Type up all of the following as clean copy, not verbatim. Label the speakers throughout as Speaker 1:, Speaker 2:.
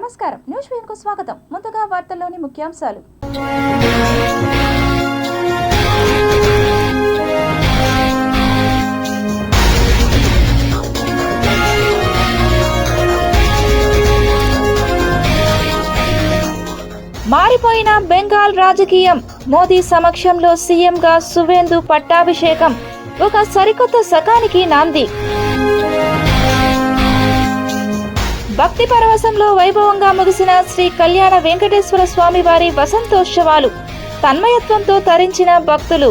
Speaker 1: నమస్కారం, న్యూస్ వీన్కు స్వాగతం. ముందుగా వార్తల్లోని ముఖ్యాంశాలు. మారిపోయిన బెంగాల్ రాజకీయం. మోదీ సమక్షంలో సీఎంగా సువేందు పట్టాభిషేకం ఒక సరికొత్త శకానికి నాంది. భక్తి పరవశంలో వైభవంగా ముగిసిన శ్రీ కళ్యాణ వెంకటేశ్వర స్వామి వారి వసంతోత్సవాలు. తన్మయత్వంతో తరించిన భక్తులు.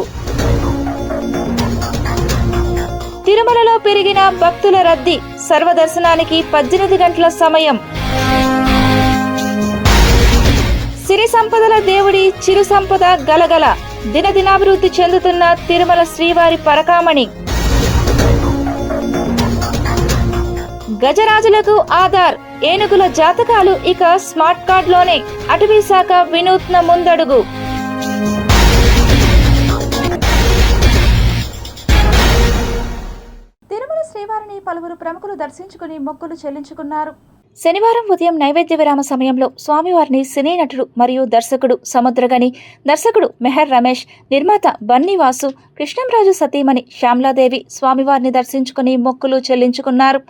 Speaker 1: తిరుమలలో పెరిగిన భక్తుల రద్దీ. సర్వదర్శనానికి 18 గంటల సమయం. సిరి సంపదల దేవుడి చిరు సంపద గలగల. దినదినాభివృద్ధి చెందుతున్న తిరుమల శ్రీవారి పరకామణి. గజరాజులకు ఆధార్. ఏనుగుల జాతకాలు ఇక స్మార్ట్ కార్డులోనే. అటవీ శాఖ వినూత్న ముందడుగు. తిరుమల శ్రీవారిని పలువురు ప్రముఖులు దర్శించుకుని మొక్కులు చెల్లించుకున్నారు. శనివారం ఉదయం నైవేద్య విరామ సమయంలో స్వామివారిని సినీ నటుడు మరియు దర్శకుడు సముద్రగని, దర్శకుడు మెహర్ రమేష్, నిర్మాత బన్నీవాసు, కృష్ణంరాజు సతీమణి శ్యామలాదేవి స్వామివారిని దర్శించుకుని మొక్కులు చెల్లించుకున్నారు.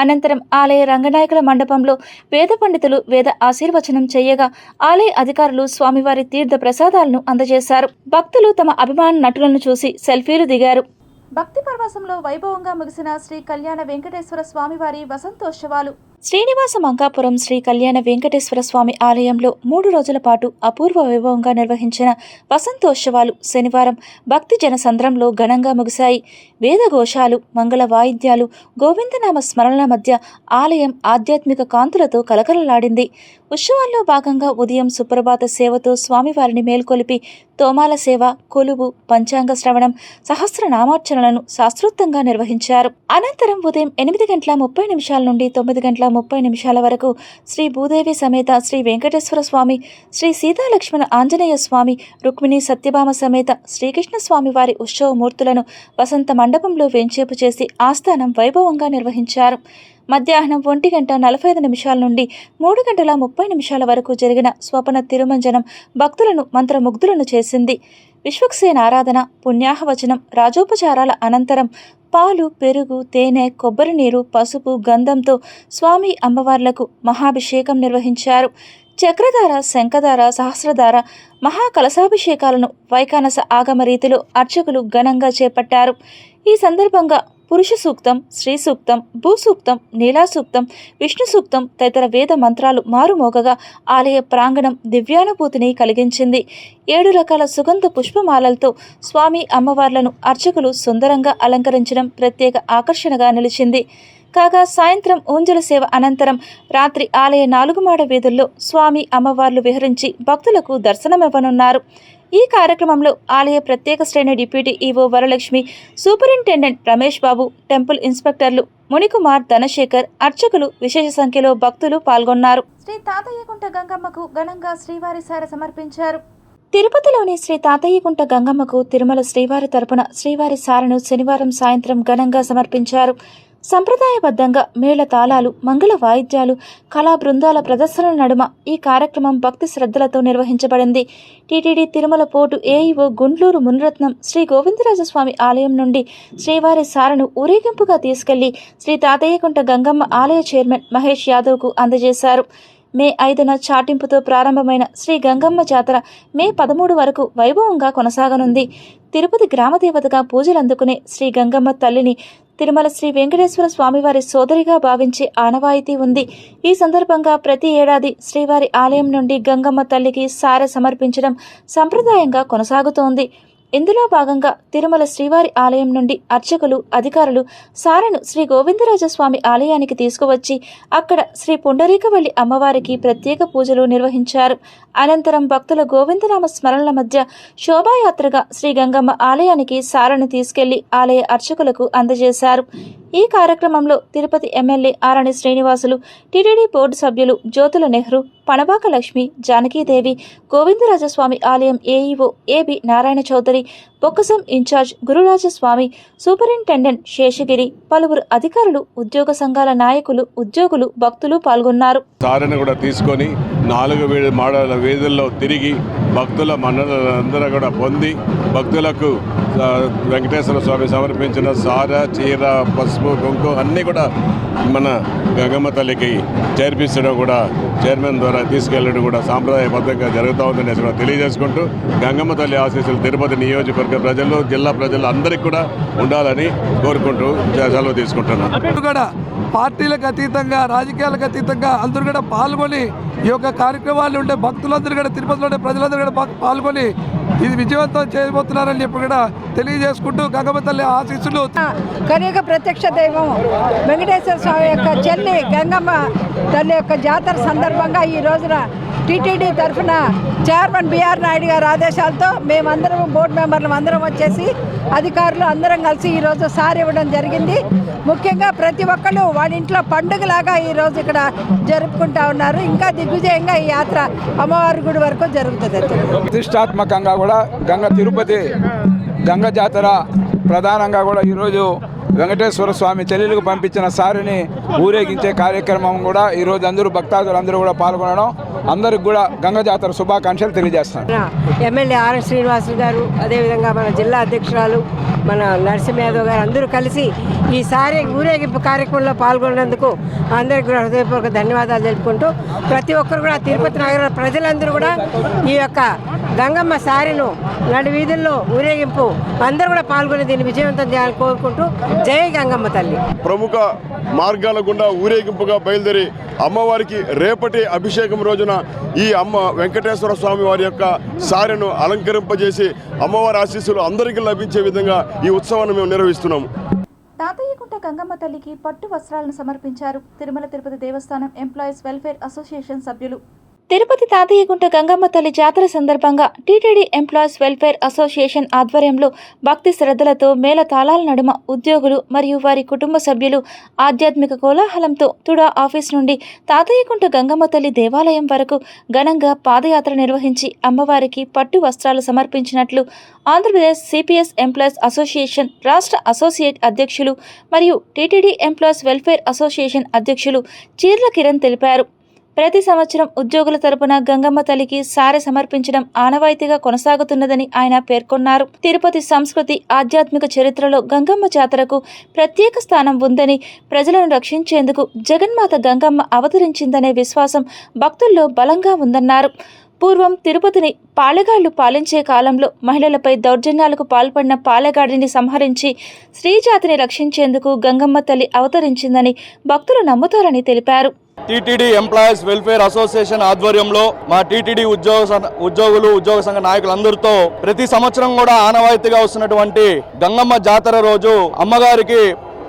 Speaker 1: అనంతరం ఆలయ రంగనాయకుల మండపంలో వేద పండితులు వేద ఆశీర్వచనం చేయగా ఆలయ అధికారులు స్వామివారి తీర్థ ప్రసాదాలను అందజేశారు. భక్తులు తమ అభిమాన నటులను చూసి సెల్ఫీలు దిగారు. భక్తి పరవశంలో వైభవంగా ముగిసిన శ్రీ కళ్యాణ వెంకటేశ్వర స్వామివారి వసంతోత్సవాలు. శ్రీనివాస మంకాపురం శ్రీ కళ్యాణ వెంకటేశ్వర స్వామి ఆలయంలో 3 రోజుల పాటు అపూర్వ వైభవంగా నిర్వహించిన వసంతోత్సవాలు శనివారం భక్తి జనసంద్రంలో ఘనంగా ముగిశాయి. వేదఘోషాలు, మంగళ వాయిద్యాలు, గోవిందనామ స్మరణల మధ్య ఆలయం ఆధ్యాత్మిక కాంతులతో కలకలలాడింది. ఉత్సవాల్లో భాగంగా ఉదయం సుప్రభాత సేవతో స్వామివారిని మేల్కొలిపి తోమాల సేవ, కొలువు, పంచాంగ శ్రవణం, సహస్రనామార్చనలను శాస్త్రోక్తంగా నిర్వహించారు. అనంతరం ఉదయం 8:30 నుండి 9:30 వరకు శ్రీ భూదేవి సమేత శ్రీ వెంకటేశ్వర స్వామి, శ్రీ సీతాలక్ష్మణ ఆంజనేయ స్వామి, రుక్మిణి సత్యభామ సమేత శ్రీకృష్ణ స్వామి వారి ఉత్సవమూర్తులను వసంత మండపంలో వెంచేపు చేసి ఆస్థానం వైభవంగా నిర్వహించారు. మధ్యాహ్నం 1:45 నుండి 3:30 వరకు జరిగిన స్వపన తిరుమంజనం భక్తులను మంత్రముగ్ధులను చేసింది. విశ్వక్సేన ఆరాధన, పుణ్యాహవచనం, రాజోపచారాల అనంతరం పాలు, పెరుగు, తేనె, కొబ్బరి నీరు, పసుపు, గంధంతో స్వామి అమ్మవార్లకు మహాభిషేకం నిర్వహించారు. చక్రధార, శంఖధార, సహస్రధార, మహాకలశాభిషేకాలను వైకానస ఆగమ రీతిలో అర్చకులు ఘనంగా చేపట్టారు. ఈ సందర్భంగా పురుష సూక్తం, శ్రీ సూక్తం, భూసూక్తం, నీలా సూక్తం, విష్ణు సూక్తం తదితర వేద మంత్రాలు మారుమోగగా ఆలయ ప్రాంగణం దివ్యానుభూతిని కలిగించింది. 7 రకాల సుగంధ పుష్పమాలలతో స్వామి అమ్మవార్లను అర్చకులు సుందరంగా అలంకరించడం ప్రత్యేక ఆకర్షణగా నిలిచింది. కాగా సాయంత్రం ఊంజల సేవ అనంతరం రాత్రి ఆలయ 4 మాడ వీధుల్లో స్వామి అమ్మవార్లు విహరించి భక్తులకు దర్శనమివ్వనున్నారు. ఈ కార్యక్రమంలో ఆలయ ప్రత్యేక శ్రేణి deputy EO Varalakshmi, superintendent Ramesh Babu, temple ఇన్స్పెక్టర్లు మునికుమార్, ధనశేఖర్, అర్చకులు, విశేష సంఖ్యలో భక్తులు పాల్గొన్నారు. శ్రీ తాతయ్యకుంట గంగమ్మకు ఘనంగా శ్రీవారి సారె సమర్పించారు. తిరుపతిలోని శ్రీ తాతయ్యకుంట గంగమ్మకు తిరుమల శ్రీవారి తరపున శ్రీవారి సారెను శనివారం సాయంత్రం ఘనంగా సమర్పించారు. సంప్రదాయబద్ధంగా మేళ తాళాలు, మంగళ వాయిద్యాలు, కళా బృందాల ప్రదర్శనల నడుమ ఈ కార్యక్రమం భక్తి శ్రద్ధలతో నిర్వహించబడింది. టీటీడీ తిరుమల పోర్టు ఏఈఓ గుండ్లూరు మునిరత్నం శ్రీ గోవిందరాజస్వామి ఆలయం నుండి శ్రీవారి సారెను ఊరేగింపుగా తీసుకెళ్లి శ్రీ తాతయ్యకుంట గంగమ్మ ఆలయ చైర్మన్ మహేష్ యాదవ్కు అందజేశారు. మే 5న చాటింపుతో ప్రారంభమైన శ్రీ గంగమ్మ జాతర మే 13 వరకు వైభవంగా కొనసాగనుంది. తిరుపతి గ్రామదేవతగా పూజలు అందుకునే శ్రీ గంగమ్మ తల్లిని తిరుమల శ్రీ వెంకటేశ్వర స్వామివారి సోదరిగా భావించే ఆనవాయితీ ఉంది. ఈ సందర్భంగా ప్రతి ఏడాది శ్రీవారి ఆలయం నుండి గంగమ్మ తల్లికి సారె సమర్పించడం సంప్రదాయంగా కొనసాగుతోంది. ఇందులో భాగంగా తిరుమల శ్రీవారి ఆలయం నుండి అర్చకులు, అధికారులు సారెను శ్రీ గోవిందరాజస్వామి ఆలయానికి తీసుకువచ్చి అక్కడ శ్రీ పుండరీకవల్లి అమ్మవారికి ప్రత్యేక పూజలు నిర్వహించారు. అనంతరం భక్తుల గోవిందనామ స్మరణల మధ్య శోభాయాత్రగా శ్రీ గంగమ్మ ఆలయానికి సారెను తీసుకెళ్లి ఆలయ అర్చకులకు అందజేశారు. ఈ కార్యక్రమంలో Tirupati MLA Arani Srinivasulu, TTD board సభ్యులు జ్యోతుల నెహ్రూ, పణబాక లక్ష్మి, జానకీదేవి, గోవిందరాజస్వామి ఆలయం ఏఈఓ ఏబి నారాయణ చౌదరి, బొక్కసం ఇన్ఛార్జ్ గురురాజస్వామి, సూపరింటెండెంట్ శేషగిరి, పలువురు అధికారులు, ఉద్యోగ సంఘాల నాయకులు, ఉద్యోగులు, భక్తులు పాల్గొన్నారు.
Speaker 2: సారని కూడా తీసుకొని 4 మాడల వీధుల్లో తిరిగి భక్తుల మన్ననలందరూ కూడా పొంది భక్తులకు వెంకటేశ్వర స్వామి సమర్పించిన సార, చీర, పసుపు, కుంకుమ అన్నీ కూడా మన గంగమ్మ తల్లికి చేర్పించడం కూడా చైర్మన్ ద్వారా తీసుకెళ్లడం కూడా సాంప్రదాయబద్ధంగా జరుగుతూ ఉందని తెలియజేసుకుంటూ గంగమ్మ తల్లి ఆశీస్సులు తిరుపతి నియోజకవర్గ ప్రజలు, జిల్లా ప్రజలు అందరికీ కూడా ఉండాలని కోరుకుంటూ సెలవు తీసుకుంటున్నాను.
Speaker 3: పార్టీలకు అతీతంగా, రాజకీయాలకు అతీతంగా అందరూ కూడా పాల్గొని ఈ యొక్క కార్యక్రమాలు ఉండే భక్తులందరూ కూడా, తిరుపతిలో ఉండే ప్రజలందరూ కూడా పాల్గొని ఇది విజయవంతం చేయబోతున్నారని చెప్పి కూడా తెలియజేసుకుంటూ గంగమ్మ తల్లి ఆశీస్సులు.
Speaker 4: కలియుగ ప్రత్యక్ష దైవం వెంకటేశ్వర స్వామి యొక్క చెల్లి గంగమ్మ తల్లి యొక్క జాతర సందర్భంగా ఈ రోజున టీటీడీ తరఫున చైర్మన్ బిఆర్ నాయుడు గారి ఆదేశాలతో మేమందరం బోర్డు మెంబర్లు అందరం వచ్చేసి అధికారులు అందరం కలిసి ఈరోజు సారి ఇవ్వడం జరిగింది. ముఖ్యంగా ప్రతి ఒక్కళ్ళు వాళ్ళ ఇంట్లో పండుగలాగా ఈరోజు ఇక్కడ జరుపుకుంటా ఉన్నారు. ఇంకా దిగ్విజయంగా ఈ యాత్ర అమ్మవారి గుడి వరకు జరుగుతుంది.
Speaker 3: ప్రతిష్టాత్మకంగా కూడా తిరుపతి గంగ జాతర ప్రధానంగా కూడా ఈరోజు వెంకటేశ్వర స్వామి చెల్లెలకు పంపించిన సారిని ఊరేగించే కార్యక్రమం కూడా ఈరోజు అందరూ భక్తాదులందరూ కూడా పాల్గొనడం, అందరికి కూడా గంగ జాతర శుభాకాంక్షలు తెలియజేస్తున్నారు.
Speaker 4: ఎమ్మెల్యే ఆర్ శ్రీనివాసులు గారు, అదేవిధంగా మన జిల్లా అధ్యక్షురాలు మన నరసింహ యాదవ్ గారు అందరూ కలిసి ఈసారి ఊరేగింపు కార్యక్రమంలో పాల్గొన్నందుకు అందరికీ కూడా హృదయపూర్వక ధన్యవాదాలు తెలుపుకుంటూ ప్రతి ఒక్కరు కూడా తిరుపతి నగర ప్రజలందరూ కూడా ఈ యొక్క గంగమ్మ సారిను నడి వీధుల్లో ఊరేగింపు అందరూ కూడా పాల్గొని దీన్ని విజయవంతం చేయాలని కోరుకుంటూ జై గంగమ్మ తల్లి.
Speaker 2: ప్రముఖ మార్గాల గుండా ఊరేగింపుగా బయలుదేరి అమ్మవారికి రేపటి అభిషేకం రోజున ఈ అమ్మ వెంకటేశ్వర స్వామి వారి యొక్క సారెను అలంకరింపజేసి అమ్మవారి ఆశీస్సులు అందరికీ లభించే విధంగా ఈ ఉత్సవాన్ని మేము నిర్వహిస్తున్నాము.
Speaker 1: తాతయ్యకుంట గంగమ్మ తల్లికి పట్టు వస్త్రాలను సమర్పించారు తిరుమల తిరుపతి దేవస్థానం ఎంప్లాయీస్ వెల్ఫేర్ అసోసియేషన్ సభ్యులు. తిరుపతి తాతయ్యగుంట గంగమ్మ తల్లి జాతర సందర్భంగా టీటీడీ ఎంప్లాయీస్ వెల్ఫేర్ అసోసియేషన్ ఆధ్వర్యంలో భక్తి శ్రద్ధలతో మేళ తాళాల నడుమ ఉద్యోగులు మరియు వారి కుటుంబ సభ్యులు ఆధ్యాత్మిక కోలాహలంతో తుడా ఆఫీస్ నుండి తాతయ్యగుంట గంగమ్మ తల్లి దేవాలయం వరకు ఘనంగా పాదయాత్ర నిర్వహించి అమ్మవారికి పట్టు వస్త్రాలు సమర్పించినట్లు ఆంధ్రప్రదేశ్ సిపిఎస్ ఎంప్లాయీస్ అసోసియేషన్ రాష్ట్ర అసోసియేట్ అధ్యక్షులు మరియు టీటీడీ ఎంప్లాయీస్ వెల్ఫేర్ అసోసియేషన్ అధ్యక్షులు చీర్ల కిరణ్ తెలిపారు. ప్రతి సంవత్సరం ఉద్యోగుల తరపున గంగమ్మ తల్లికి సారె సమర్పించడం ఆనవాయితీగా కొనసాగుతున్నదని ఆయన పేర్కొన్నారు. తిరుపతి సంస్కృతి, ఆధ్యాత్మిక చరిత్రలో గంగమ్మ జాతరకు ప్రత్యేక స్థానం ఉందని, ప్రజలను రక్షించేందుకు జగన్మాత గంగమ్మ అవతరించిందనే విశ్వాసం భక్తుల్లో బలంగా ఉందన్నారు. పూర్వం తిరుపతిని పాలెగాళ్లు పాలించే కాలంలో మహిళలపై దౌర్జన్యాలకు పాల్పడిన పాలెగాడిని సంహరించి స్త్రీజాతిని రక్షించేందుకు గంగమ్మ తల్లి అవతరించిందని భక్తులు నమ్ముతారని తెలిపారు.
Speaker 5: టీటీడీ ఎంప్లాయీస్ వెల్ఫేర్ అసోసియేషన్ ఆధ్వర్యంలో మా టీటీడీ ఉద్యోగులు, ఉద్యోగ సంఘ నాయకులందరితో ప్రతి సంవత్సరం కూడా ఆనవాయితీగా వస్తున్నటువంటి గంగమ్మ జాతర రోజు అమ్మగారికి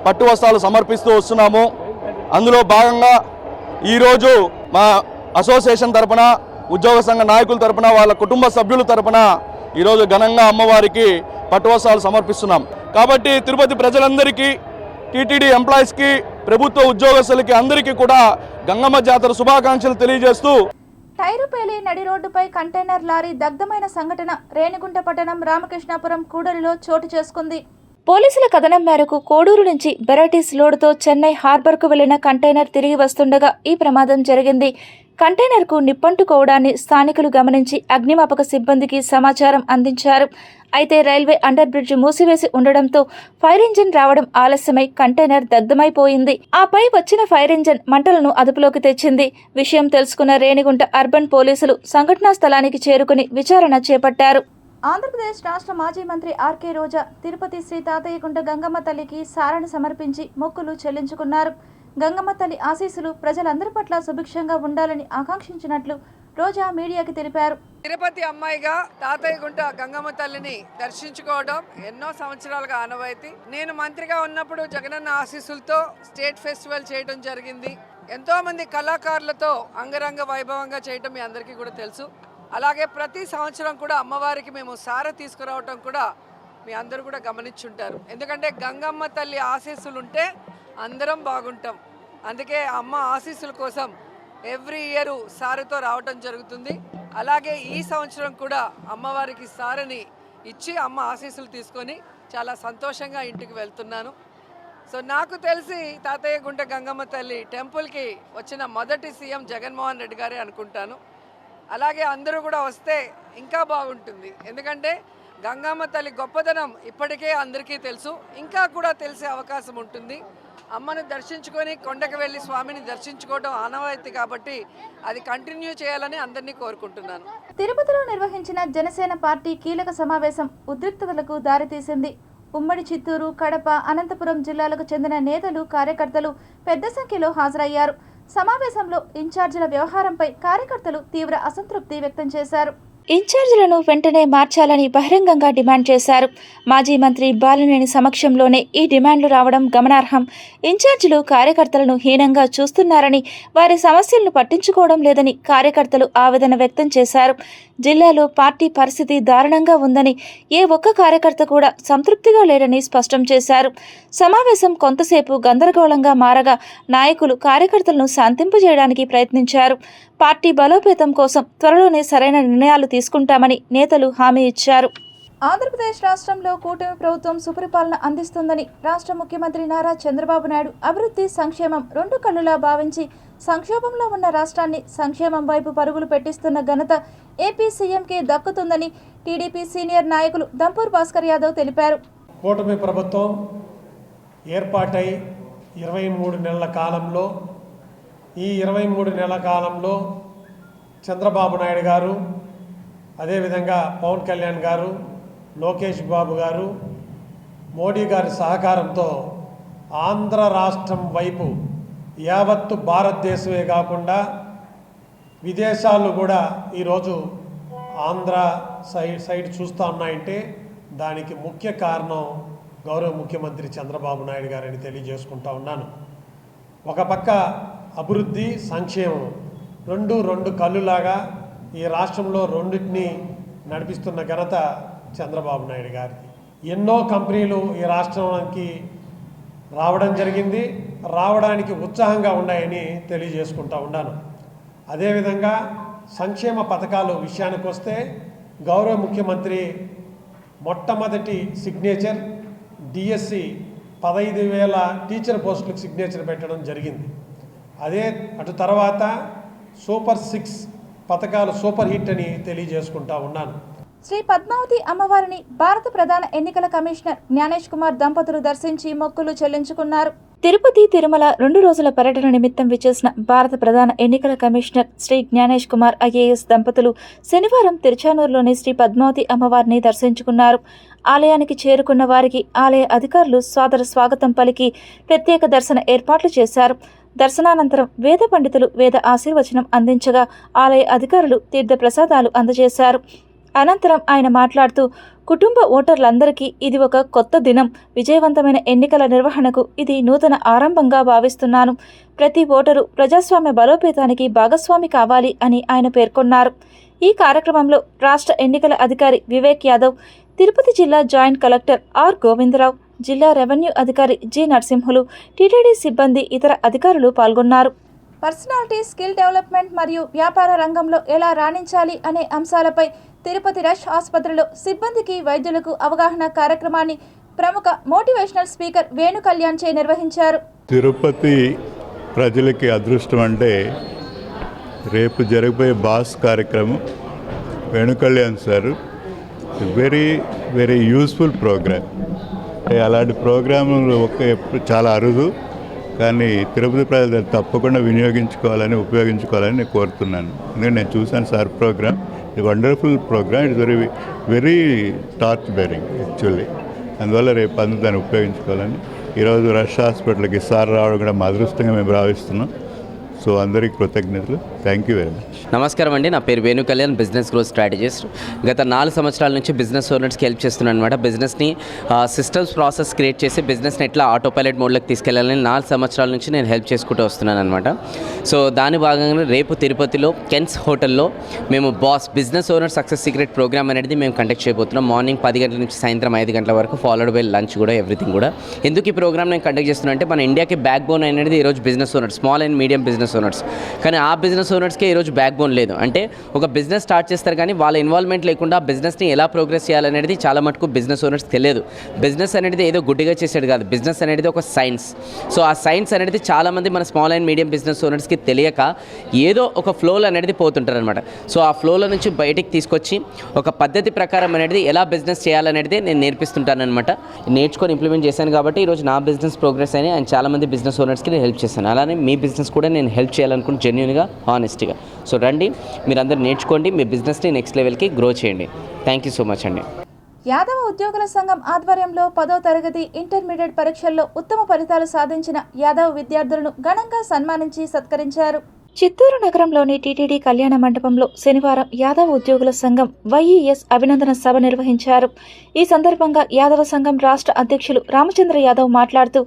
Speaker 5: పట్టు వస్త్రాలు సమర్పిస్తూ వస్తున్నాము. అందులో భాగంగా ఈరోజు మా అసోసియేషన్ తరపున, ఉద్యోగ సంఘ నాయకుల తరపున, వాళ్ళ కుటుంబ సభ్యుల తరపున ఈరోజు ఘనంగా అమ్మవారికి పట్టు వస్త్రాలు సమర్పిస్తున్నాం. కాబట్టి తిరుపతి ప్రజలందరికీ, టీటీడీ ఎంప్లాయీస్కి, ప్రభుత్వ ఉద్యోగస్తులకి అందరికీ కూడా గంగమ్మ జాతర శుభాకాంక్షలు తెలియజేస్తూ.
Speaker 1: టైరు పేలి నడి రోడ్డుపై కంటైనర్ లారీ దగ్ధమైన సంఘటన రేణిగుంట పట్టణం రామకృష్ణాపురం కూడలిలో చోటు చేసుకుంది. పోలీసుల కథనం మేరకు కోడూరు నుంచి వెరైటీస్ లోడుతో చెన్నై హార్బర్కు వెళ్లిన కంటైనర్ తిరిగి వస్తుండగా ఈ ప్రమాదం జరిగింది. కంటైనర్కు నిప్పంటుకోవడాన్ని స్థానికులు గమనించి అగ్నిమాపక సిబ్బందికి సమాచారం అందించారు. అయితే రైల్వే అండర్ బ్రిడ్జ్ మూసివేసి ఉండడంతో ఫైర్ ఇంజిన్ రావడం ఆలస్యమై కంటైనర్ దగ్ధమైపోయింది. ఆపై వచ్చిన ఫైర్ ఇంజిన్ మంటలను అదుపులోకి తెచ్చింది. విషయం తెలుసుకున్న రేణిగుంట అర్బన్ పోలీసులు సంఘటనా స్థలానికి చేరుకుని విచారణ చేపట్టారు. ఆంధ్రప్రదేశ్ రాష్ట్ర మాజీ మంత్రి ఆర్కే రోజా తిరుపతి శ్రీ తాతయ్యకుంట గంగమ్మ తల్లికి సారణ సమర్పించి మొక్కులు చెల్లించుకున్నారు. గంగమ్మ తల్లి ఆశీస్సులు ప్రజలందరి పట్ల సుభిక్షంగా ఉండాలని ఆకాంక్షించినట్లు రోజా మీడియాకి తెలిపారు.
Speaker 6: తిరుపతి అమ్మాయిగా తాతయ్యగుంట గంగమ్మ తల్లిని దర్శించుకోవడం ఎన్నో సంవత్సరాలుగా ఆనవాయితీ. నేను మంత్రిగా ఉన్నప్పుడు జగనన్న ఆశీస్సులతో స్టేట్ ఫెస్టివల్ చేయడం జరిగింది. ఎంతో మంది కళాకారులతో అంగరంగ వైభవంగా చేయడం మీ అందరికీ కూడా తెలుసు. అలాగే ప్రతి సంవత్సరం కూడా అమ్మవారికి మేము సార తీసుకురావటం కూడా మీ అందరూ కూడా గమనించుంటారు. ఎందుకంటే గంగమ్మ తల్లి ఆశీస్సులు ఉంటే అందరం బాగుంటాం. అందుకే అమ్మ ఆశీస్సుల కోసం ఎవ్రీ ఇయర్ సారెతో రావటం జరుగుతుంది. అలాగే ఈ సంవత్సరం కూడా అమ్మవారికి సారని ఇచ్చి అమ్మ ఆశీస్సులు తీసుకొని చాలా సంతోషంగా ఇంటికి వెళ్తున్నాను. సో నాకు తెలిసి తాతయ్య గుంట గంగమ్మ తల్లి టెంపుల్కి వచ్చిన మొదటి సీఎం జగన్మోహన్ రెడ్డి గారే అనుకుంటాను. అలాగే అందరూ కూడా వస్తే ఇంకా బాగుంటుంది. ఎందుకంటే గంగమ్మ తల్లి గొప్పదనం ఇప్పటికే అందరికీ తెలుసు, ఇంకా కూడా తెలిసే అవకాశం ఉంటుంది. అమ్మను దర్శించుకొని కొండకు వెళ్ళి స్వామిని దర్శించుకోవడం ఆనవాయితీ కాబట్టి అది కంటిన్యూ చేయాలని అందరినీ కోరుకుంటున్నాను.
Speaker 1: తిరుపతిలో నిర్వహించిన జనసేన పార్టీ కీలక సమావేశం ఉద్రిక్తతలకు దారితీసింది. ఉమ్మడి చిత్తూరు, కడప, అనంతపురం జిల్లాలకు చెందిన నేతలు, కార్యకర్తలు పెద్ద సంఖ్యలో హాజరయ్యారు. సమావేశంలో ఇన్ఛార్జీల వ్యవహారంపై కార్యకర్తలు తీవ్ర అసంతృప్తి వ్యక్తం చేశారు. ఇన్ఛార్జీలను వెంటనే మార్చాలని బహిరంగంగా డిమాండ్ చేశారు. మాజీ మంత్రి బాలినేని సమక్షంలోనే ఈ డిమాండ్లు రావడం గమనార్హం. ఇన్ఛార్జీలు కార్యకర్తలను హీనంగా చూస్తున్నారని, వారి సమస్యలను పట్టించుకోవడం లేదని కార్యకర్తలు ఆవేదన వ్యక్తం చేశారు. జిల్లాలో పార్టీ పరిస్థితి దారుణంగా ఉందని, ఏ ఒక్క కార్యకర్త కూడా సంతృప్తిగా లేరని స్పష్టం చేశారు. సమావేశం కొంతసేపు గందరగోళంగా మారగా నాయకులు కార్యకర్తలను శాంతింపజేయడానికి ప్రయత్నించారు. పార్టీ బలోపేతం కోసం త్వరలోనే సరైన నిర్ణయాలు తీసుకుంటామని నేతలు హామీ ఇచ్చారు. ఆంధ్రప్రదేశ్ రాష్ట్రంలో కూటమి ప్రభుత్వం సుపరిపాలన అందిస్తుందని రాష్ట్ర ముఖ్యమంత్రి నారా చంద్రబాబు నాయుడు అభివృద్ధి, సంక్షేమం రెండు కళ్ళులా భావించి సంక్షోభంలో ఉన్న రాష్ట్రాన్ని సంక్షేమం వైపు పరుగులు పెట్టిస్తున్న ఘనత ఏపీ సీఎంకే దక్కుతుందని టీడీపీ సీనియర్ నాయకులు దంపూర్ భాస్కర్ యాదవ్ తెలిపారు.
Speaker 7: కూటమి ప్రభుత్వం ఏర్పాటై 23 నెలల కాలంలో ఈ 23 నెలల కాలంలో చంద్రబాబు నాయుడు గారు, అదేవిధంగా పవన్ కళ్యాణ్ గారు, లోకేష్ బాబు గారు, మోడీ గారి సహకారంతో ఆంధ్ర రాష్ట్రం వైపు యావత్తు భారతదేశమే కాకుండా విదేశాలు కూడా ఈరోజు ఆంధ్ర సైడ్ చూస్తూ ఉన్నాయంటే దానికి ముఖ్య కారణం గౌరవ ముఖ్యమంత్రి చంద్రబాబు నాయుడు గారని తెలియజేసుకుంటా ఉన్నాను. ఒక పక్క అభివృద్ధి, సంక్షేమం రెండు కళ్ళులాగా ఈ రాష్ట్రంలో రెండింటినీ నడిపిస్తున్న ఘనత చంద్రబాబు నాయుడు గారిది. ఎన్నో కంపెనీలు ఈ రాష్ట్రానికి రావడం జరిగింది, రావడానికి ఉత్సాహంగా ఉన్నాయని తెలియజేసుకుంటా ఉన్నాను. అదేవిధంగా సంక్షేమ పథకాలు విషయానికి వస్తే గౌరవ ముఖ్యమంత్రి మొట్టమొదటి సిగ్నేచర్ డిఎస్సి 15,000 టీచర్ పోస్టులకు సిగ్నేచర్ పెట్టడం జరిగింది. అదే అటు తర్వాత సూపర్ 6 పథకాలు సూపర్ హిట్ అని తెలియజేసుకుంటా ఉన్నాను.
Speaker 1: శ్రీ పద్మావతి అమ్మవారిని భారత ప్రధాన ఎన్నికల కమిషనర్ జ్ఞానేష్ కుమార్ దంపతులు దర్శించి మొక్కులు చెల్లించుకున్నారు. తిరుపతి, తిరుమల 2 రోజుల పర్యటన నిమిత్తం విచ్చేసిన భారత ప్రధాన ఎన్నికల కమిషనర్ శ్రీ జ్ఞానేష్ కుమార్ ఐఏఎస్ దంపతులు శనివారం తిరుచానూరులోని శ్రీ పద్మావతి అమ్మవారిని దర్శించుకున్నారు. ఆలయానికి చేరుకున్న వారికి ఆలయ అధికారులు సాదర స్వాగతం పలికి ప్రత్యేక దర్శన ఏర్పాట్లు చేశారు. దర్శనానంతరం వేద పండితులు వేద ఆశీర్వచనం అందించగా ఆలయ అధికారులు తీర్థ ప్రసాదాలు అందజేశారు. అనంతరం ఆయన మాట్లాడుతూ, కుటుంబ ఓటర్లందరికీ ఇది ఒక కొత్త దినం. విజయవంతమైన ఎన్నికల నిర్వహణకు ఇది నూతన ఆరంభంగా భావిస్తున్నాను. ప్రతి ఓటరు ప్రజాస్వామ్య బలోపేతానికి భాగస్వామి కావాలి అని ఆయన పేర్కొన్నారు. ఈ కార్యక్రమంలో రాష్ట్ర ఎన్నికల అధికారి వివేక్ యాదవ్, తిరుపతి జిల్లా జాయింట్ కలెక్టర్ ఆర్ గోవిందరావు, జిల్లా రెవెన్యూ అధికారి జి నరసింహులు, టీటీడీ సిబ్బంది, ఇతర అధికారులు పాల్గొన్నారు. పర్సనాలిటీ, స్కిల్ డెవలప్మెంట్ మరియు వ్యాపార రంగంలో ఎలా రాణించాలి అనే అంశాలపై తిరుపతి రష్ ఆసుపత్రిలో సిబ్బందికి, వైద్యులకు అవగాహన కార్యక్రమాన్ని ప్రముఖ మోటివేషనల్ స్పీకర్ వేణు కళ్యాణ్ చే నిర్వహించారు.
Speaker 8: తిరుపతి ప్రజలకి అదృష్టం అంటే రేపు జరగబోయే బాస్ కార్యక్రమం Venu Kalyan sir very useful program. అలాంటి ప్రోగ్రాములు చాలా అరుదు, కానీ తిరుపతి ప్రజలు తప్పకుండా వినియోగించుకోవాలని, ఉపయోగించుకోవాలని నేను కోరుతున్నాను. ఎందుకంటే నేను చూశాను సార్ ప్రోగ్రామ్. ఇది wonderful program. It very torch bearing actually. అందువల్ల రేపు అందరూ దాన్ని ఉపయోగించుకోవాలని ఈరోజు రష్ హాస్పిటల్కి సార్ రావడం కూడా మా అదృష్టంగా మేము భావిస్తున్నాం. సో అందరికీ కృతజ్ఞతలు. Thank you very much.
Speaker 9: నమస్కారం అండి, నా పేరు Venu Kalyan, business growth strategist. గత 4 సంవత్సరాల నుంచి బిజినెస్ ఓనర్స్కి హెల్ప్ చేస్తున్నాను అనమాట. బిజినెస్ని సిస్టమ్స్ ప్రాసెస్ క్రియేట్ చేసి బిజినెస్ని ఎట్లా ఆటో పైలట్ మోడ్లోకి తీసుకెళ్లాలని 4 సంవత్సరాల నుంచి నేను హెల్ప్ చేసుకుంటూ వస్తున్నాను అనమాట. సో దాని భాగంగా రేపు తిరుపతిలో కెన్స్ హోటల్లో మేము business owner success secret program అనేది మేము కండక్ట్ చేయబోతున్నాం. మార్నింగ్ 10 గంటల నుంచి సాయంత్రం 5 గంటల వరకు, ఫాలోడ్ బై లంచ్ కూడా, ఎవ్రీథింగ్ కూడా. ఎందుకు ఈ ప్రోగ్రామ్ నేను కండక్ట్ చేస్తున్నా అంటే మన ఇండియాకి బ్యాక్ బోన్ అనేది ఈరోజు business owners, small and medium business owners. కానీ ఆ బిజినెస్ ఓనర్స్కే ఈరోజు బ్యాక్ బోన్ లేదు. అంటే ఒక బిజినెస్ స్టార్ట్ చేస్తారు కానీ వాళ్ళ ఇన్వాల్వ్మెంట్ లేకుండా బిజినెస్ని ఎలా ప్రోగ్రెస్ చేయాలనేది చాలా మటుకు బిజినెస్ ఓనర్స్కి తెలియదు. బిజినెస్ అనేది ఏదో గుడ్డిగా చేసేది కాదు, బిజినెస్ అనేది ఒక సైన్స్. సో ఆ సైన్స్ అనేది చాలామంది మన స్మాల్ అండ్ మీడియం బిజినెస్ ఓనర్స్కి తెలియక ఏదో ఒక ఫ్లోలో అనేది పోతుంటారు అనమాట. సో ఆ ఫ్లోలో నుంచి బయటికి తీసుకొచ్చి ఒక పద్ధతి ప్రకారం అనేది ఎలా బిజినెస్ చేయాలనేది నేను నేర్పిస్తుంటాను అనమాట. నేర్చుకొని ఇంప్లిమెంట్ చేశాను కాబట్టి ఈరోజు నా బిజినెస్ ప్రోగ్రెస్ అని అండ్ చాలామంది బిజినెస్ ఓనర్స్కి నేను హెల్ప్ చేశాను. అలానే మీ బిజినెస్ కూడా నేను హెల్ప్ చేయాలనుకుంటే జెన్యూన్గా, హానెస్ట్గా. సో రండి, మీరందరూ నేర్చుకోండి, మీ బిజినెస్ని నెక్స్ట్ లెవెల్కి గ్రో చేయండి. థ్యాంక్ యూ సో మచ్ అండి.
Speaker 1: యాదవ ఉద్యోగుల సంఘం ఆధ్వర్యంలో 10వ తరగతి ఇంటర్మీడియట్ పరీక్షల్లో ఉత్తమ ఫలితాలు సాధించిన యాదవ విద్యార్థులను ఘనంగా సన్మానించి సత్కరించారు. చిత్తూరు నగరంలోని టీటీడీ కళ్యాణ మండపంలో శనివారం యాదవ ఉద్యోగుల సంఘం వైఈఎస్ అభినందన సభ నిర్వహించారు. ఈ సందర్భంగా యాదవ సంఘం రాష్ట్ర అధ్యక్షులు రామచంద్ర యాదవ్ మాట్లాడుతూ,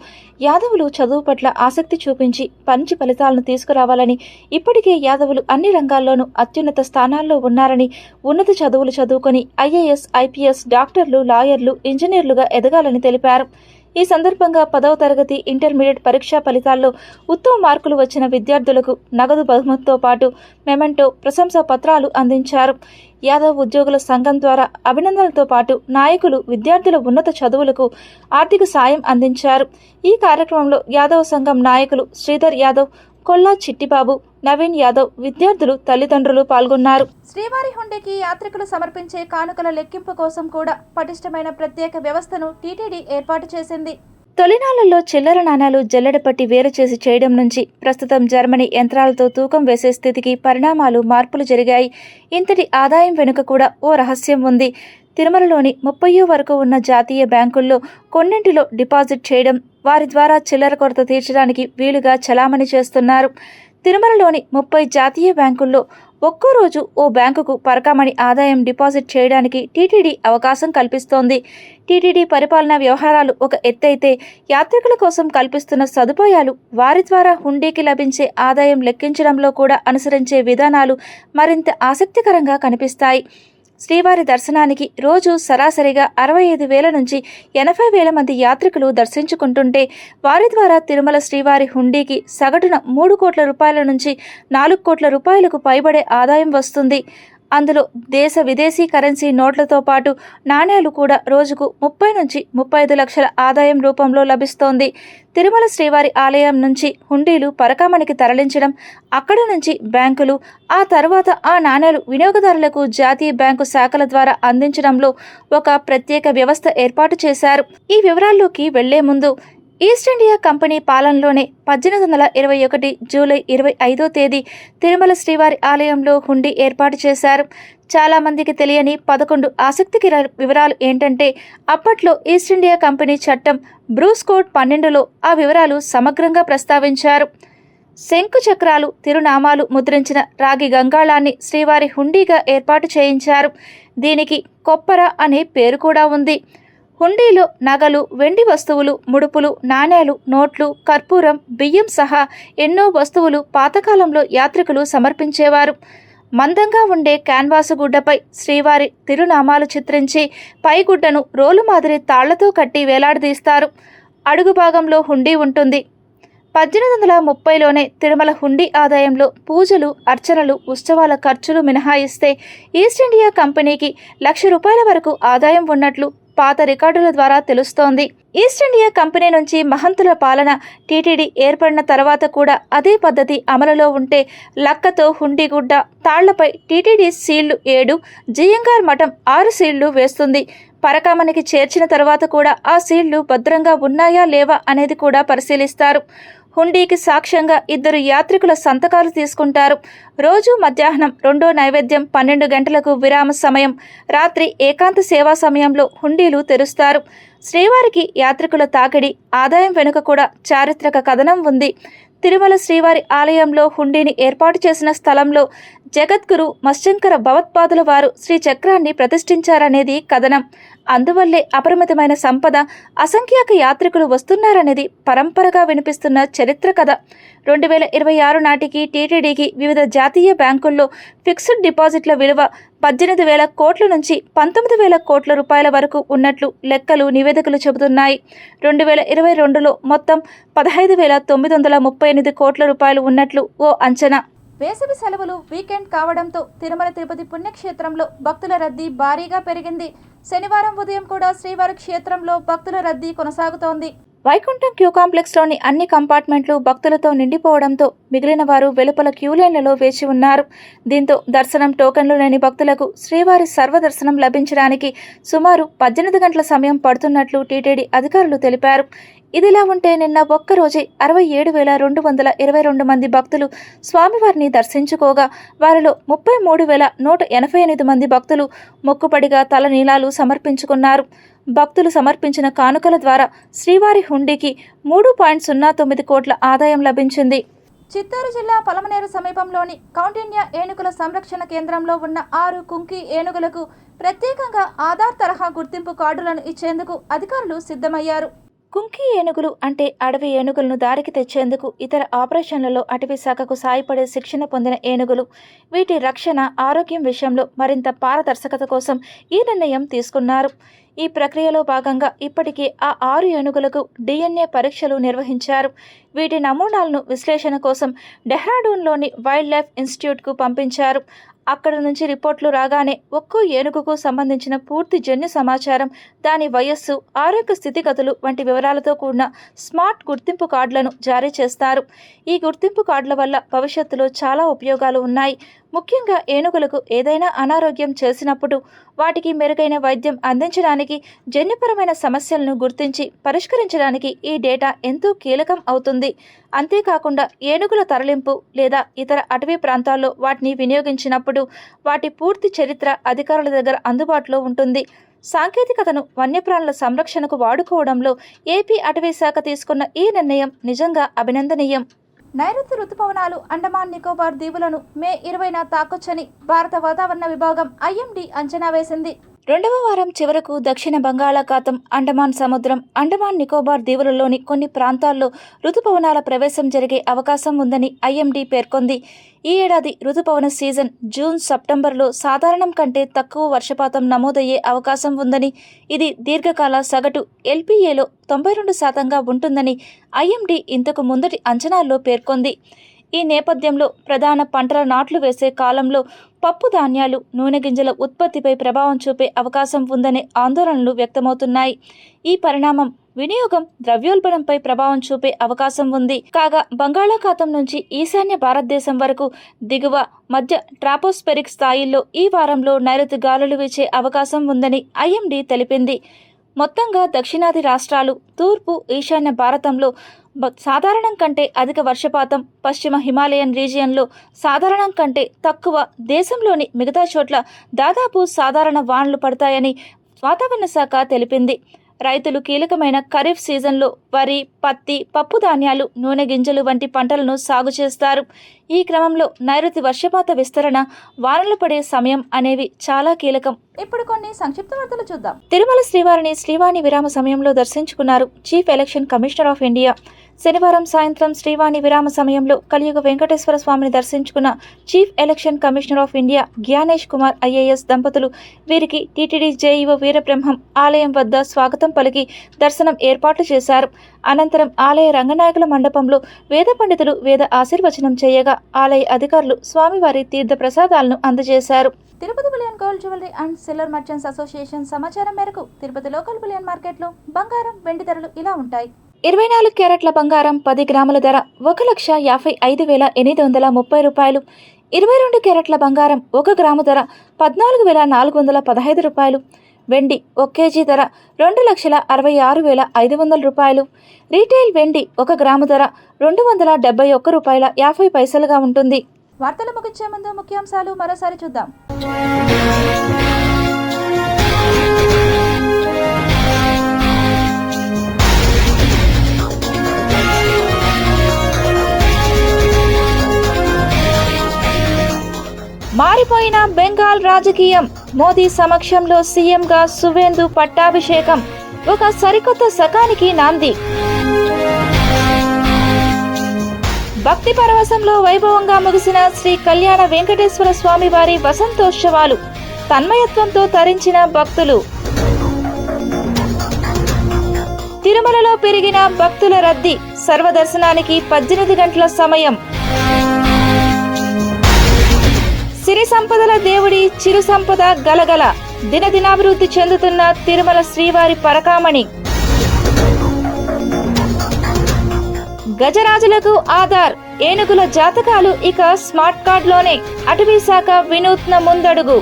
Speaker 1: యాదవులు చదువు పట్ల ఆసక్తి చూపించి మంచి ఫలితాలను తీసుకురావాలని, ఇప్పటికే యాదవులు అన్ని రంగాల్లోనూ అత్యున్నత స్థానాల్లో ఉన్నారని, ఉన్నత చదువులు చదువుకొని ఐఏఎస్, ఐపీఎస్, డాక్టర్లు, లాయర్లు, ఇంజనీర్లుగా ఎదగాలని తెలిపారు. ఈ సందర్భంగా 10వ తరగతి ఇంటర్మీడియట్ పరీక్షా ఫలితాల్లో ఉత్తమ మార్కులు వచ్చిన విద్యార్థులకు నగదు బహుమతితో పాటు మెమెంటో, ప్రశంసా పత్రాలు అందించారు. యాదవ్ ఉద్యోగుల సంఘం ద్వారా అభినందనలతో పాటు నాయకులు విద్యార్థుల ఉన్నత చదువులకు ఆర్థిక సాయం అందించారు. ఈ కార్యక్రమంలో యాదవ్ సంఘం నాయకులు శ్రీధర్ యాదవ్, కొల్లా చిట్టిబాబు, నవీన్ యాదవ్, విద్యార్థులు, తల్లిదండ్రులు పాల్గొన్నారు. శ్రీవారి హుండీకి యాత్రికులు సమర్పించే కానుకల లెక్కింపు కోసం కూడా పటిష్టమైన ప్రత్యేక వ్యవస్థను టీటీడీ ఏర్పాటు చేసింది. తొలినాళ్లలో చిల్లర నాణాలు జల్లెడపట్టి వేరు చేసి చేయడం నుంచి ప్రస్తుతం జర్మనీ యంత్రాలతో తూకం వేసే స్థితికి మార్పులు జరిగాయి. ఇంతటి ఆదాయం వెనుక కూడా ఓ రహస్యం ఉంది. తిరుమలలోని 30 వరకు ఉన్న జాతీయ బ్యాంకుల్లో కొన్నింటిలో డిపాజిట్ చేయడం, వారి ద్వారా చిల్లర కొరత తీర్చడానికి వీలుగా చలామణి చేస్తున్నారు. తిరుమలలోని 30 జాతీయ బ్యాంకుల్లో ఒక్కో రోజు ఓ బ్యాంకుకు పరకామణి ఆదాయం డిపాజిట్ చేయడానికి టీటీడీ అవకాశం కల్పిస్తోంది. టీటీడీ పరిపాలనా వ్యవహారాలు ఒక ఎత్తైతే, యాత్రికుల కోసం కల్పిస్తున్న సదుపాయాలు, వారి ద్వారా హుండీకి లభించే ఆదాయం లెక్కించడంలో కూడా అనుసరించే విధానాలు మరింత ఆసక్తికరంగా కనిపిస్తాయి. శ్రీవారి దర్శనానికి రోజు సరాసరిగా 65,000 నుంచి 80,000 మంది యాత్రికులు దర్శించుకుంటుంటే, వారి ద్వారా తిరుమల శ్రీవారి హుండీకి సగటున 3 కోట్ల రూపాయల నుంచి 4 కోట్ల రూపాయలకు పైబడే ఆదాయం వస్తుంది. అందులో దేశ విదేశీ కరెన్సీ నోట్లతో పాటు నాణేలు కూడా రోజుకు 30 నుంచి 35 లక్షల ఆదాయం రూపంలో లభిస్తోంది. తిరుమల శ్రీవారి ఆలయం నుంచి హుండీలు పరకామణికి తరలించడం, అక్కడ నుంచి బ్యాంకులు, ఆ తర్వాత ఆ నాణేలు వినియోగదారులకు జాతీయ బ్యాంకు శాఖల ద్వారా అందించడంలో ఒక ప్రత్యేక వ్యవస్థ ఏర్పాటు చేశారు. ఈ వివరాల్లోకి వెళ్లే ముందు, ఈస్ట్ ఇండియా కంపెనీ పాలనలోనే 1821 జూలై 25వ తేదీ తిరుమల శ్రీవారి ఆలయంలో హుండీ ఏర్పాటు చేశారు. చాలామందికి తెలియని 11 ఆసక్తికర వివరాలు ఏంటంటే, అప్పట్లో ఈస్ట్ ఇండియా కంపెనీ చట్టం బ్రూస్ కోడ్ 12లో ఆ వివరాలు సమగ్రంగా ప్రస్తావించారు. శంకు చక్రాలు, తిరునామాలు ముద్రించిన రాగి గంగాళాన్ని శ్రీవారి హుండీగా ఏర్పాటు చేయించారు. దీనికి కొప్పర అనే పేరు కూడా ఉంది. హుండీలో నగలు, వెండి వస్తువులు, ముడుపులు, నాణేలు, నోట్లు, కర్పూరం, బియ్యం సహా ఎన్నో వస్తువులు పాతకాలంలో యాత్రికులు సమర్పించేవారు. మందంగా ఉండే క్యాన్వాసు గుడ్డపై శ్రీవారి తిరునామాలు చిత్రించి పైగుడ్డను రోలు మాదిరి తాళ్లతో కట్టి వేలాడదీస్తారు. అడుగు భాగంలో హుండీ ఉంటుంది. 1830లోనే తిరుమల హుండీ ఆదాయంలో పూజలు, అర్చనలు, ఉత్సవాల ఖర్చులు మినహాయిస్తే ఈస్ట్ ఇండియా కంపెనీకి ₹1,00,000 వరకు ఆదాయం ఉన్నట్లు పాత రికార్డుల ద్వారా తెలుస్తోంది. ఈస్ట్ ఇండియా కంపెనీ నుంచి మహంతుల పాలన టీటీడీ ఏర్పడిన తర్వాత కూడా అదే పద్ధతి అమలులో ఉంటే, లక్కతో హుండీ గుడ్డ, తాళ్లపై టీటీడీ సీళ్లు 7, జియంగార్ మఠం 6 సీళ్లు వేస్తుంది. పరకామణికి చేర్చిన తర్వాత కూడా ఆ సీళ్లు భద్రంగా ఉన్నాయా లేవా అనేది కూడా పరిశీలిస్తారు. హుండీకి సాక్ష్యంగా 2 యాత్రికుల సంతకాలు తీసుకుంటారు. రోజు మధ్యాహ్నం 2వ నైవేద్యం 12 గంటలకు విరామ సమయం, రాత్రి ఏకాంత సేవా సమయంలో హుండీలు తెరుస్తారు. శ్రీవారికి యాత్రికుల తాకిడి, ఆదాయం వెనుక కూడా చారిత్రక కథనం ఉంది. తిరుమల శ్రీవారి ఆలయంలో హుండీని ఏర్పాటు చేసిన స్థలంలో జగద్గురు మత్స్యంకర భగవత్పాదుల వారు శ్రీచక్రాన్ని ప్రతిష్ఠించారనేది కథనం. అందువల్లే అపరిమితమైన సంపద, అసంఖ్యాక యాత్రికులు వస్తున్నారనేది పరంపరగా వినిపిస్తున్న చరిత్ర కథ. 2026 నాటికి టీటీడీకి వివిధ జాతీయ బ్యాంకుల్లో ఫిక్స్డ్ డిపాజిట్ల విలువ 18,000 కోట్ల నుంచి 19,000 కోట్ల రూపాయల వరకు ఉన్నట్లు లెక్కలు, నివేదికలు చెబుతున్నాయి. 2022లో మొత్తం 15,938 కోట్ల రూపాయలు ఉన్నట్లు ఓ అంచనా. వేసవి సెలవులు వీకెండ్ కావడంతో తిరుమల తిరుపతి పుణ్యక్షేత్రంలో భక్తుల రద్దీ భారీగా పెరిగింది. శనివారం ఉదయం కూడా శ్రీవారి క్షేత్రంలో భక్తుల రద్దీ కొనసాగుతోంది. వైకుంఠం క్యూ కాంప్లెక్స్లోని అన్ని కంపార్ట్మెంట్లు భక్తులతో నిండిపోవడంతో మిగిలిన వారు వెలుపల క్యూలైన్లలో వేచి ఉన్నారు. దీంతో దర్శనం టోకెన్లు లేని భక్తులకు శ్రీవారి సర్వదర్శనం లభించడానికి సుమారు 18 గంటల సమయం పడుతున్నట్లు టీటీడీ అధికారులు తెలిపారు. ఇదిలా ఉంటే నిన్న ఒక్కరోజే 67,222 మంది భక్తులు స్వామివారిని దర్శించుకోగా వారిలో 33,188 మంది భక్తులు మొక్కుపడిగా తలనీలాలు సమర్పించుకున్నారు. భక్తులు సమర్పించిన కానుకల ద్వారా శ్రీవారి హుండీకి 3.09 కోట్ల ఆదాయం లభించింది. చిత్తూరు జిల్లా పలమనేరు సమీపంలోని కౌండిన్య ఏనుగుల సంరక్షణ కేంద్రంలో ఉన్న 6 కుంకి ఏనుగులకు ప్రత్యేకంగా ఆధార్ తరహా గుర్తింపు కార్డులను ఇచ్చేందుకు అధికారులు సిద్ధమయ్యారు. కుంకి ఏనుగులు అంటే అడవి ఏనుగులను దారికి తెచ్చేందుకు ఇతర ఆపరేషన్లలో అటవీ శాఖకు సాయపడే శిక్షణ పొందిన ఏనుగులు. వీటి రక్షణ, ఆరోగ్యం విషయంలో మరింత పారదర్శకత కోసం ఈ నిర్ణయం తీసుకున్నారు. ఈ ప్రక్రియలో భాగంగా ఇప్పటికే ఆ 6 ఏనుగులకు DNA పరీక్షలు నిర్వహించారు. వీటి నమూనాలను విశ్లేషణ కోసం డెహ్రాడూన్లోని వైల్డ్ లైఫ్ ఇన్స్టిట్యూట్కు పంపించారు. అక్కడ నుంచి రిపోర్ట్లు రాగానే ఒక్కో ఏనుగుకు సంబంధించిన పూర్తి జన్యు సమాచారం, దాని వయస్సు, ఆరోగ్య స్థితిగతులు వంటి వివరాలతో కూడిన స్మార్ట్ గుర్తింపు కార్డులను జారీ చేస్తారు. ఈ గుర్తింపు కార్డుల వల్ల భవిష్యత్తులో చాలా ఉపయోగాలు ఉన్నాయి. ముఖ్యంగా ఏనుగులకు ఏదైనా అనారోగ్యం చేసినప్పుడు వాటికి మెరుగైన వైద్యం అందించడానికి, జన్యుపరమైన సమస్యలను గుర్తించి పరిష్కరించడానికి ఈ డేటా ఎంతో కీలకం అవుతుంది. అంతేకాకుండా ఏనుగుల తరలింపు లేదా ఇతర అటవీ ప్రాంతాల్లో వాటిని వినియోగించినప్పుడు వాటి పూర్తి చరిత్ర అధికారుల దగ్గర అందుబాటులో ఉంటుంది. సాంకేతికతను వన్యప్రాణుల సంరక్షణకు వాడుకోవడంలో ఏపీ అటవీ శాఖ తీసుకున్న ఈ నిర్ణయం నిజంగా అభినందనీయం. నైరుతి రుతుపవనాలు అండమాన్ నికోబార్ దీవులను మే 20న తాకొచ్చని భారత వాతావరణ విభాగం IMD అంచనా వేసింది. 2వ వారం చివరకు దక్షిణ బంగాళాఖాతం, అండమాన్ సముద్రం, అండమాన్ నికోబార్ దీవులలోని కొన్ని ప్రాంతాల్లో రుతుపవనాల ప్రవేశం జరిగే అవకాశం ఉందని IMD పేర్కొంది. ఈ ఏడాది రుతుపవన సీజన్ జూన్, సెప్టెంబర్లో సాధారణం కంటే తక్కువ వర్షపాతం నమోదయ్యే అవకాశం ఉందని, ఇది దీర్ఘకాల సగటు LPAలో 92% ఉంటుందని IMD ఇంతకు ముందటి అంచనాల్లో పేర్కొంది. ఈ నేపథ్యంలో ప్రధాన పంటల నాట్లు వేసే కాలంలో పప్పు ధాన్యాలు, నూనె గింజల ఉత్పత్తిపై ప్రభావం చూపే అవకాశం ఉందనే ఆందోళనలు వ్యక్తమవుతున్నాయి. ఈ పరిణామం వినియోగం, ద్రవ్యోల్బణంపై ప్రభావం చూపే అవకాశం ఉంది. కాగా బంగాళాఖాతం నుంచి ఈశాన్య భారతదేశం వరకు దిగువ, మధ్య ట్రాపోస్ఫెరిక్ స్థాయిల్లో ఈ వారంలో నైరుతి గాలులు వీచే అవకాశం ఉందని IMD తెలిపింది. మొత్తంగా దక్షిణాది రాష్ట్రాలు, తూర్పు, ఈశాన్య భారతంలో సాధారణం కంటే అధిక వర్షపాతం, పశ్చిమ హిమాలయన్ రీజియన్లో సాధారణం కంటే తక్కువ, దేశంలోని మిగతా చోట్ల దాదాపు సాధారణ వానలు పడతాయని వాతావరణ శాఖ తెలిపింది. రైతులు కీలకమైన ఖరీఫ్ సీజన్లో వరి, పత్తి, పప్పు ధాన్యాలు, నూనె గింజలు వంటి పంటలను సాగు చేస్తారు. ఈ క్రమంలో నైరుతి వర్షపాత విస్తరణ, వానలు పడే సమయం అనేవి చాలా కీలకం. ఇప్పుడు కొన్ని సంక్షిప్త వార్తలు చూద్దాం. తిరుమల శ్రీవారిని శ్రీవాణి విరామ సమయంలో దర్శించుకున్నారు chief election commissioner of India. శనివారం సాయంత్రం శ్రీవాణి విరామ సమయంలో కలియుగ వెంకటేశ్వర స్వామిని దర్శించుకున్న chief election commissioner of India Gyanesh Kumar IAS దంపతులు వీరికి టీటీడీ JEO వీరబ్రహ్మం ఆలయం వద్ద స్వాగతం పలికి దర్శనం ఏర్పాట్లు చేశారు. అనంతరం ఆలయ రంగనాయకుల మండపంలో వేద పండితులు వేద ఆశీర్వచనం చేయగా ఆలయ అధికారులు స్వామివారి తీర్థ ప్రసాదాలను అందజేశారు. Tirupati bullion gold jewellery and silver merchants association సమాచారం మేరకు తిరుపతి లోకల్ బులియన్ మార్కెట్లో బంగారం, వెండి ధరలు ఇలా ఉంటాయి. 24 క్యారెట్ల బంగారం 10 గ్రాముల ధర 1,55,830 రూపాయలు. 22 క్యారెట్ల బంగారం 1 గ్రాము ధర 14,415 రూపాయలు. వెండి 1 కేజీ ధర 2,66,500 రూపాయలు. రీటైల్ వెండి 1 గ్రాము ధర 271 రూపాయల 50 పైసలుగా ఉంటుంది. వార్తలు ముగించే ముందు ముఖ్యాంశాలు మరోసారి చూద్దాం. మారిపోయిన బెంగాల్ రాజకీయం, మోదీ సమక్షంలో సీఎంగా సువేందు పట్టాభిషేకం, ఒక సరికొత్త శకానికి నాంది. భక్తి పరవశంలో వైభవంగా ముగిసిన శ్రీ కళ్యాణ వెంకటేశ్వర స్వామి వారి వసంతోత్సవాలు, తన్మయత్వంతో తరించిన భక్తులు. తిరుమలలో పెరిగిన భక్తుల రద్దీ, సర్వదర్శనానికి 18 గంటల సమయం. సిరి సంపదల దేవుడి చిరు సంపద గలగల దినదినాభివృద్ధి చెందుతున్న తిరుమల శ్రీవారి పరకామణి. గజరాజులకు ఆధార్ ఏనుగుల జాతకాలు ఇక స్మార్ట్ కార్డులోనే. అటవీ శాఖ వినూత్న ముందడుగు.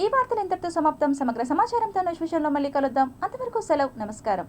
Speaker 1: ఈ వార్తలు ఇంతటితో సమాప్తం. సమగ్ర సమాచారంతో నెక్స్ట్ విషయంలో మళ్ళీ కలుద్దాం. అంతవరకు సెలవు. నమస్కారం.